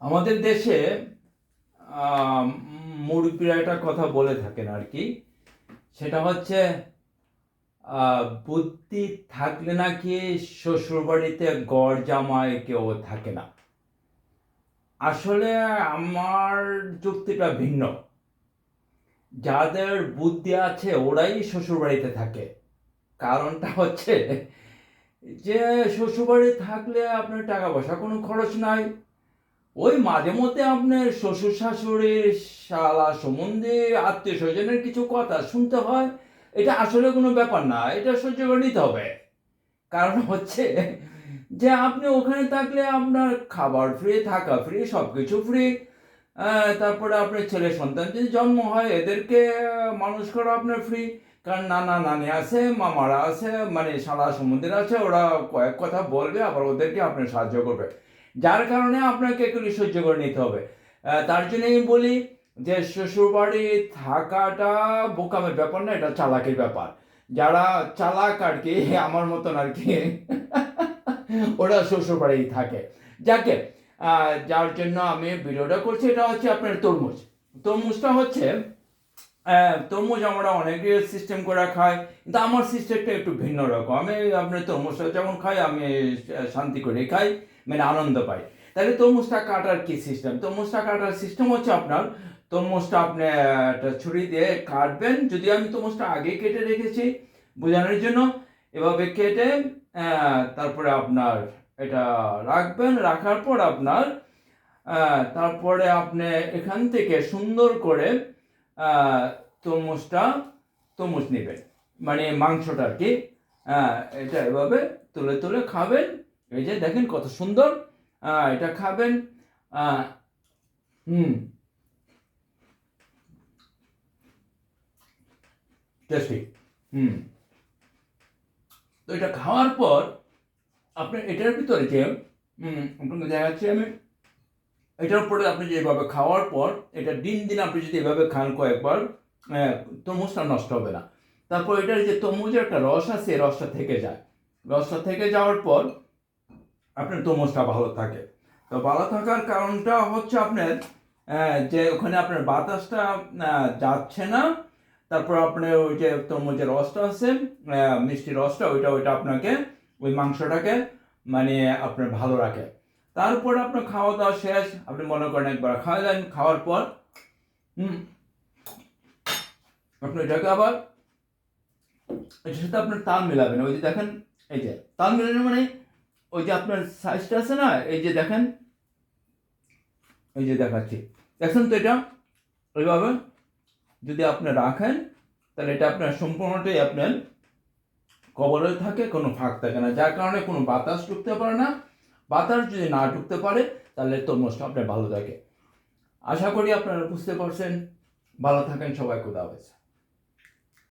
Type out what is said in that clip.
আমাদের দেশে মুরব্বীরা একটা কথা বলে থাকেন আর কি। সেটা হচ্ছে বুদ্ধি থাকলে নাকি শ্বশুরবাড়িতে গড় জামাই কেউ থাকে না। আসলে আমার যুক্তিটা ভিন্ন। যাদের বুদ্ধি আছে ওরাই শ্বশুরবাড়িতে থাকে। কারণটা হচ্ছে যে শ্বশুরবাড়ি থাকলে আপনার টাকা পয়সা কোনো খরচ নাই। ওই মাঝে মধ্যে আপনার শ্বশুর শাশুড়ির শালা সম্বন্ধে আত্মীয় স্বজনের কিছু কথা শুনতে হয়। এটা আসলে কোনো ব্যাপার না, এটা সহ্য করে নিতে হবে। কারণ হচ্ছে যে আপনি ওখানে থাকলে আপনার খাবার ফ্রি, থাকা ফ্রি, সব কিছু ফ্রি। তারপরে আপনার ছেলে সন্তান যদি জন্ম হয় এদেরকে মানুষ করা আপনার ফ্রি। কারণ নানা নানি আছে, মামারা আছে, মানে শালা সম্বন্ধীরা আছে, ওরা কয়েক কথা বলবে, আবার ওদেরকে আপনি সাহায্য করবে। যার কারণে আপনাকে এগুলি সহ্য করে নিতে হবে। তার জন্য আমি বলি যে শ্বশুরবাড়ি থাকাটা বোকামের ব্যাপার না, এটা চালাকির ব্যাপার। যারা চালাক আর কি, আমার মতন আর কি, ওরা শ্বশুরবাড়ি থাকে। যাকে যার জন্য আমি ভিডিওটা করছি, এটা হচ্ছে আপনার তরমুজ। তরমুজটা হচ্ছে তরমুজ আমরা অনেকে সিস্টেম করে খাই, কিন্তু আমার সিস্টেমটা একটু ভিন্ন রকম। আমি আপনার তরমুজটা যখন খাই আমি শান্তি করে খাই, মানে আনন্দ পাই। তাহলে তরমুজটা কাটার কি সিস্টেম? তরমুজটা কাটার সিস্টেম হচ্ছে আপনার তরমুজটা আপনি একটা ছুরি দিয়ে কাটবেন। যদি আমি তরমুজটা আগে কেটে রেখেছি বোঝানোর জন্য, এভাবে কেটে তারপরে আপনার এটা রাখবেন। রাখার পর আপনার তারপরে আপনি এখান থেকে সুন্দর করে তরমুজটা তরমুজ নেবেন, মানে মাংসটা আর কি। এটা এভাবে তুলে তুলে খাবেন। এই যে দেখেন কত সুন্দর, এটা খাবেন। হুম, টেস্টি। হুম, তো এটা খাওয়ার পর আপনার এটার ভিতরে যে আপনাকে দেখাচ্ছি আমি, এটার উপরে আপনি যেভাবে খাওয়ার পর এটা দিন দিন আপনি যদি এভাবে খান কয়েকবার, তরমুজটা নষ্ট হবে না। তারপর এটার যে তরমুজের একটা রস আছে, রসটা থেকে যায়। রসটা থেকে যাওয়ার পর আপনার তরমুজটা ভালো থাকে। তো ভালো থাকার কারণটা হচ্ছে আপনার যে ওখানে আপনার বাতাসটা যাচ্ছে না। তারপর আপনার ওই যে তরমুজের রসটা আছে, মিষ্টি রসটা, ওইটা ওইটা আপনাকে ওই মাংসটাকে মানে আপনার ভালো রাখে। তারপর আপনার খাওয়া দাওয়া শেষ, আপনি মনে করেন একবার খাইলেন, খাওয়ার পর আপনি এটাকে আবার এটার সাথে আপনার তাল মেলাবেন। ওই যে দেখেন, এই যে তাল মেলানো মানে ওই যে আপনার সাইজটা আছে না, এই যে দেখেন, এই যে দেখাচ্ছি, দেখছেন তো? এটা ওইভাবে যদি আপনি রাখেন তাহলে এটা আপনার সম্পূর্ণটাই আপনার কবরে থাকে, কোনো ফাঁক থাকে না, যার কারণে কোনো বাতাস ঢুকতে পারে না। বাতাস যদি না ঢুকতে পারে তাহলে তরমুজটা আপনার ভালো থাকে। আশা করি আপনারা বুঝতে পারছেন। ভালো থাকেন সবাই, খোদা হাফেজ।